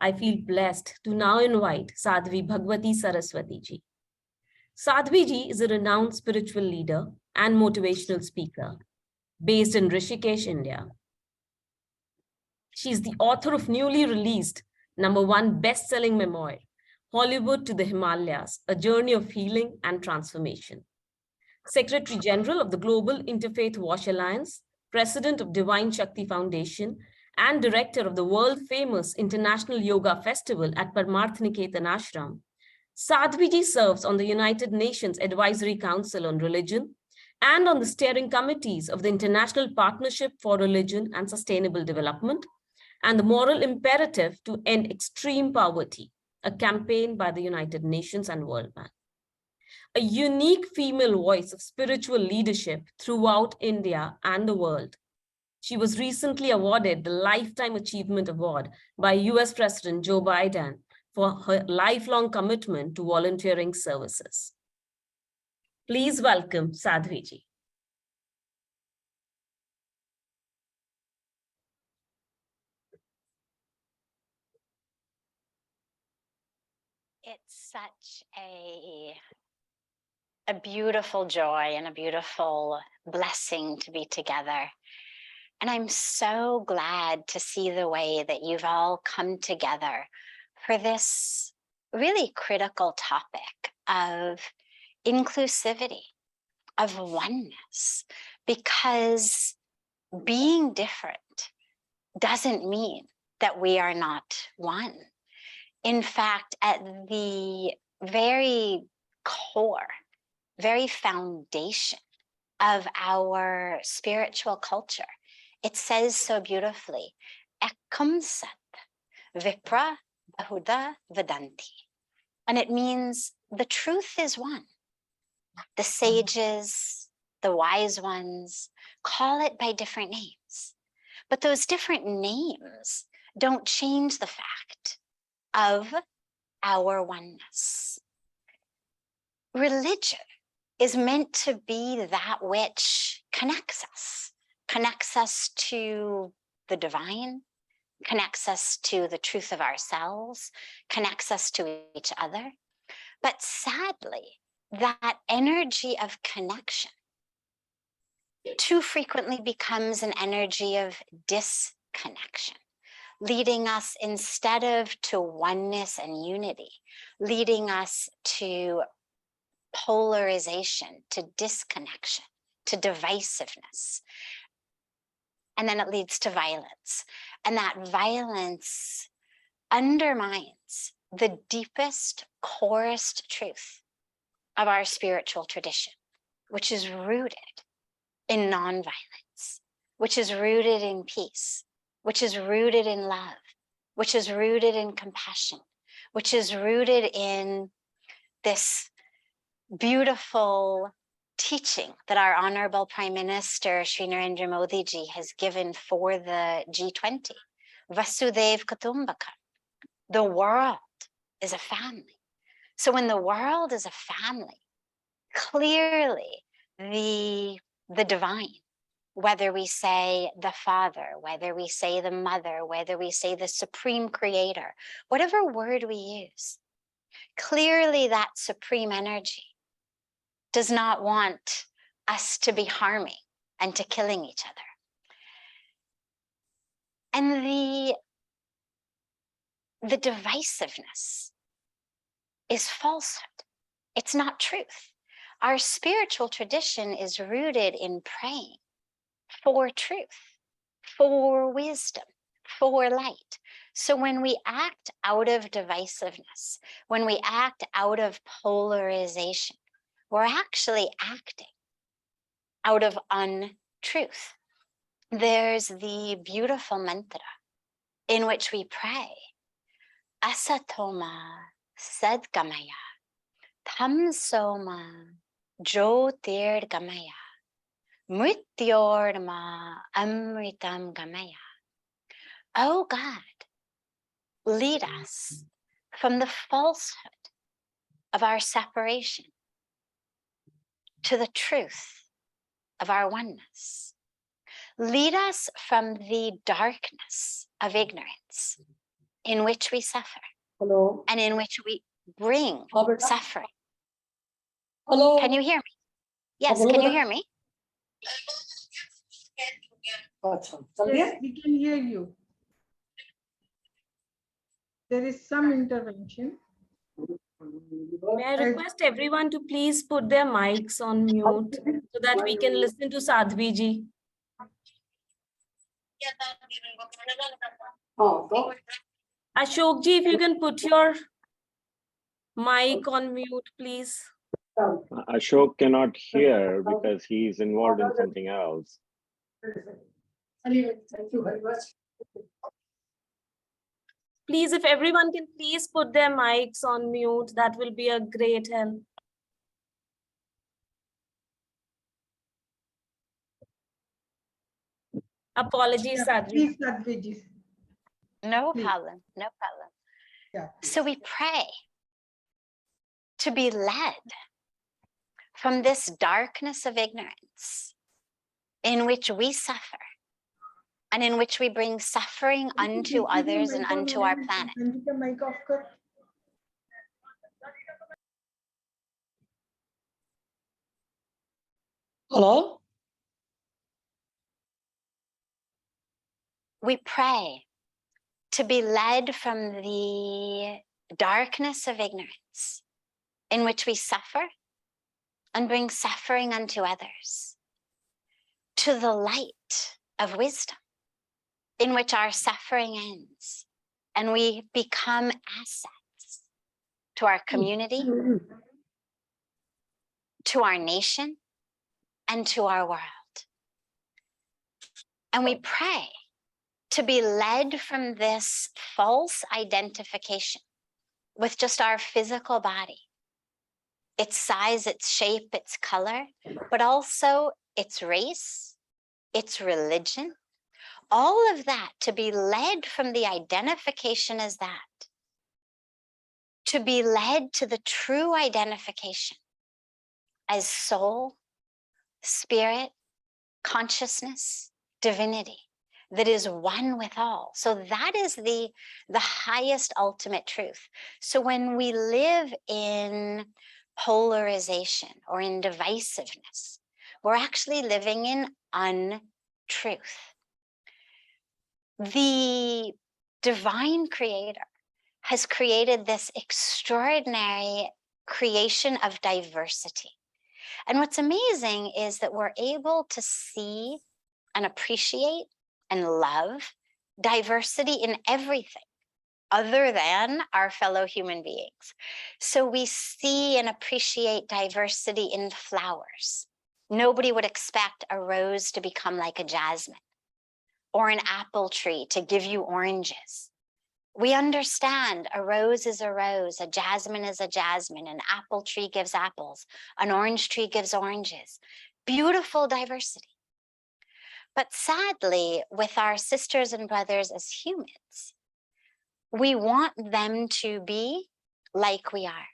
I feel blessed to now invite Sadhavi Bhagvati Saraswati ji. Sadhavi ji is a renowned spiritual leader and motivational speaker based in Rishikesh, India. She is the author of newly released #1 best-selling memoir, Hollywood to the Himalayas, A Journey of Healing and Transformation. Secretary General of the Global Interfaith Wash Alliance, President of Divine Shakti Foundation, and Director of the world-famous International Yoga Festival at Parmarth Niketan Ashram, Sadhavi ji serves on the United Nations Advisory Council on Religion and on the steering committees of the International Partnership for Religion and Sustainable Development and the Moral Imperative to End Extreme Poverty, a campaign by the United Nations and World Bank. A unique female voice of spiritual leadership throughout India and the world. She was recently awarded the Lifetime Achievement Award by US President Joe Biden for her lifelong commitment to volunteering services. Please welcome Sadhavi ji. It's such a beautiful joy and a beautiful blessing to be together. And I'm so glad to see the way that you've all come together for this really critical topic of inclusivity, of oneness, because being different doesn't mean that we are not one. In fact, at the very core, very foundation of our spiritual culture, it says so beautifully, Ekam Sat Vipra Bahuda Vedanti. And it means the truth is one. The sages, the wise ones, call it by different names. But those different names don't change the fact of our oneness. Religion is meant to be that which connects us to the divine, connects us to the truth of ourselves, connects us to each other. But sadly, that energy of connection too frequently becomes an energy of disconnection, leading us instead of to oneness and unity, leading us to polarization, to disconnection, to divisiveness. And then it leads to violence. And that violence undermines the deepest, corest truth of our spiritual tradition, which is rooted in nonviolence, which is rooted in peace, which is rooted in love, which is rooted in compassion, which is rooted in this beautiful teaching that our Honorable Prime Minister Shri Narendra Modi ji has given for the G20, Vasudhaiv Kutumbakam. The world is a family. So when the world is a family, clearly the divine, whether we say the Father, whether we say the Mother, whether we say the Supreme Creator, whatever word we use, clearly that supreme energy does not want us to be harming and to killing each other. And the divisiveness is falsehood. It's not truth. Our spiritual tradition is rooted in praying for truth, for wisdom, for light. So when we act out of divisiveness, when we act out of polarization, we're actually acting out of untruth. There's the beautiful mantra in which we pray, Asatoma Sadgamaya, Tamsoma Jyotirgamaya, Mrityorma Amritam Gamaya. Oh God, lead us from the falsehood of our separation to the truth of our oneness. Lead us from the darkness of ignorance in which we suffer Hello. and in which we bring Beta. suffering. Hello. Can you hear me? Yes, Hello, can you beta. hear me? Yes, we can hear you. There is some intervention. May I request everyone to please put their mics on mute so that we can listen to Sadhavi ji. Ashok ji, if you can put your mic on mute, please. Ashok cannot hear because he's involved in something else. Anyway, thank you very much. Please, if everyone can please put their mics on mute, that will be a great help. Apologies, Sadhavi. Please, Sadhavi ji. No Please. problem, no problem. Yeah. So we pray to be led from this darkness of ignorance in which we suffer and in which we bring suffering unto others and unto our planet. Hello. We pray to be led from the darkness of ignorance in which we suffer and bring suffering unto others to the light of wisdom in which our suffering ends and we become assets to our community, to our nation, and to our world. And we pray to be led from this false identification with just our physical body, its size, its shape, its color, but also its race, its religion, all of that, to be led from the identification as that, to be led to the true identification as soul, spirit, consciousness, divinity, that is one with all. So that is the highest ultimate truth. So when we live in polarization or in divisiveness, we're actually living in untruth. The divine creator has created this extraordinary creation of diversity. And what's amazing is that we're able to see and appreciate and love diversity in everything other than our fellow human beings. So we see and appreciate diversity in flowers. Nobody would expect a rose to become like a jasmine or an apple tree to give you oranges. We understand a rose is a rose, a jasmine is a jasmine, an apple tree gives apples, an orange tree gives oranges. Beautiful diversity. But sadly, with our sisters and brothers as humans, we want them to be like we are.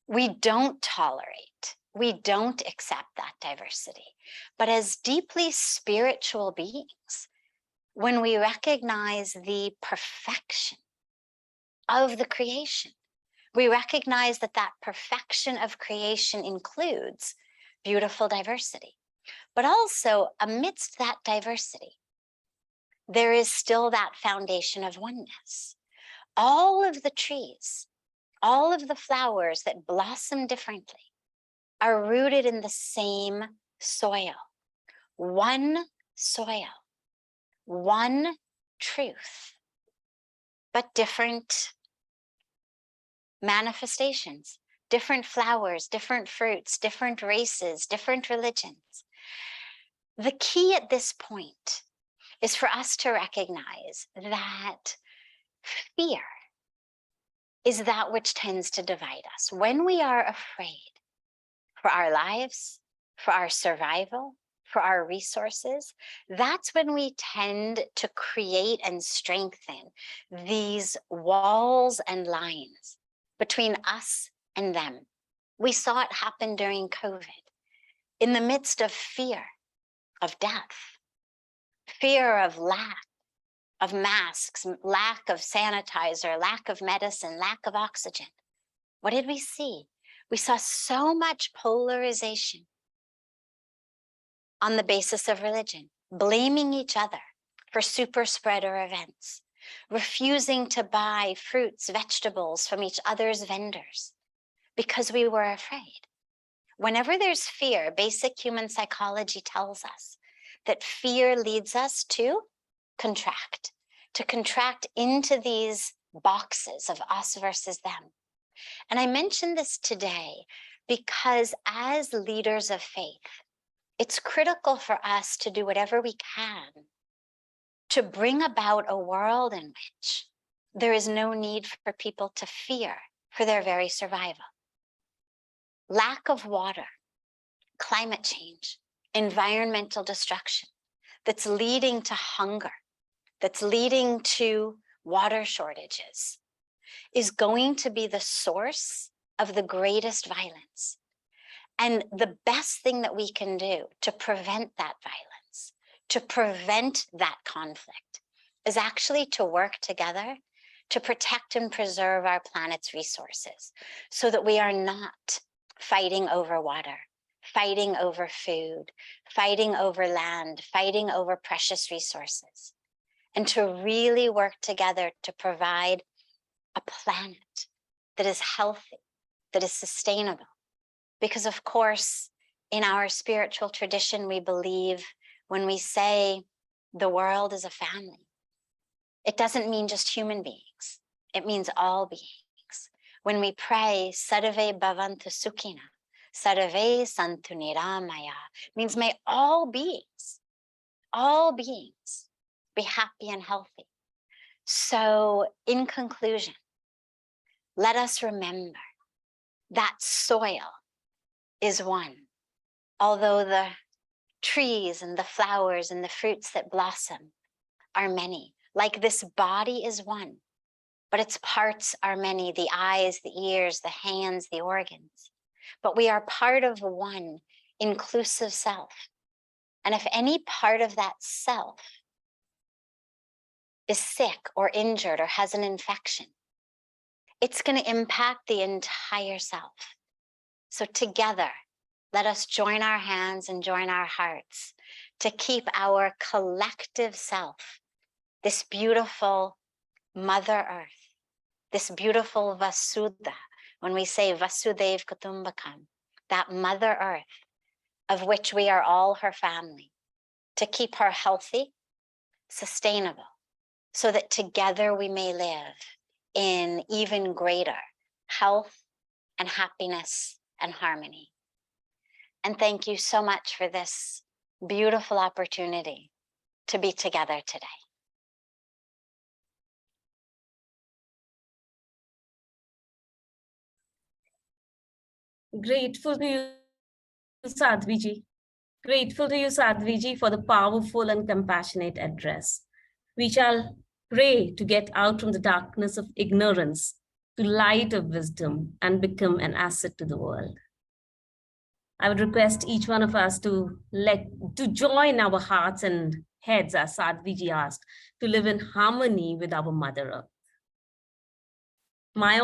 We don't tolerate, we don't accept that diversity. But as deeply spiritual beings, when we recognize the perfection of the creation, we recognize that that perfection of creation includes beautiful diversity. But also amidst that diversity, there is still that foundation of oneness. All of the trees, all of the flowers that blossom differently are rooted in the same soil, one truth, but different manifestations, different flowers, different fruits, different races, different religions. The key at this point is for us to recognize that fear is that which tends to divide us. When we are afraid for our lives, for our survival, for our resources, that's when we tend to create and strengthen these walls and lines between us and them. We saw it happen during COVID. In the midst of fear of death, fear of lack, of masks, lack of sanitizer, lack of medicine, lack of oxygen. What did we see? We saw so much polarization on the basis of religion, blaming each other for super spreader events, refusing to buy fruits, vegetables from each other's vendors because we were afraid. Whenever there's fear, basic human psychology tells us that fear leads us to contract into these boxes of us versus them. And I mention this today because as leaders of faith, it's critical for us to do whatever we can to bring about a world in which there is no need for people to fear for their very survival. Lack of water, climate change, environmental destruction that's leading to hunger, that's leading to water shortages, is going to be the source of the greatest violence. And the best thing that we can do to prevent that violence, to prevent that conflict, is actually to work together to protect and preserve our planet's resources so that we are not fighting over water, fighting over food, fighting over land, fighting over precious resources, and to really work together to provide a planet that is healthy, that is sustainable. Because of course, in our spiritual tradition, we believe when we say the world is a family, it doesn't mean just human beings. It means all beings. When we pray, Sadhavi bhagvati sukhina, Sadhavi santu niramaya, means may all beings be happy and healthy. So in conclusion, let us remember that soil is one. Although the trees and the flowers and the fruits that blossom are many, like this body is one, but its parts are many, the eyes, the ears, the hands, the organs. But we are part of one inclusive self. And if any part of that self is sick or injured or has an infection, it's going to impact the entire self. So together, let us join our hands and join our hearts to keep our collective self, this beautiful Mother Earth, this beautiful Vasudha, when we say Vasudev Kutumbakam, that Mother Earth, of which we are all her family, to keep her healthy, sustainable, so that together we may live in even greater health and happiness and harmony. And thank you so much for this beautiful opportunity to be together today. Grateful to you, Sadhavi ji. Grateful to you, Sadhavi ji, for the powerful and compassionate address. We shall pray to get out from the darkness of ignorance to light of wisdom and become an asset to the world. I would request each one of us to join our hearts and heads, as Sadhavi ji asked, to live in harmony with our Mother Earth. My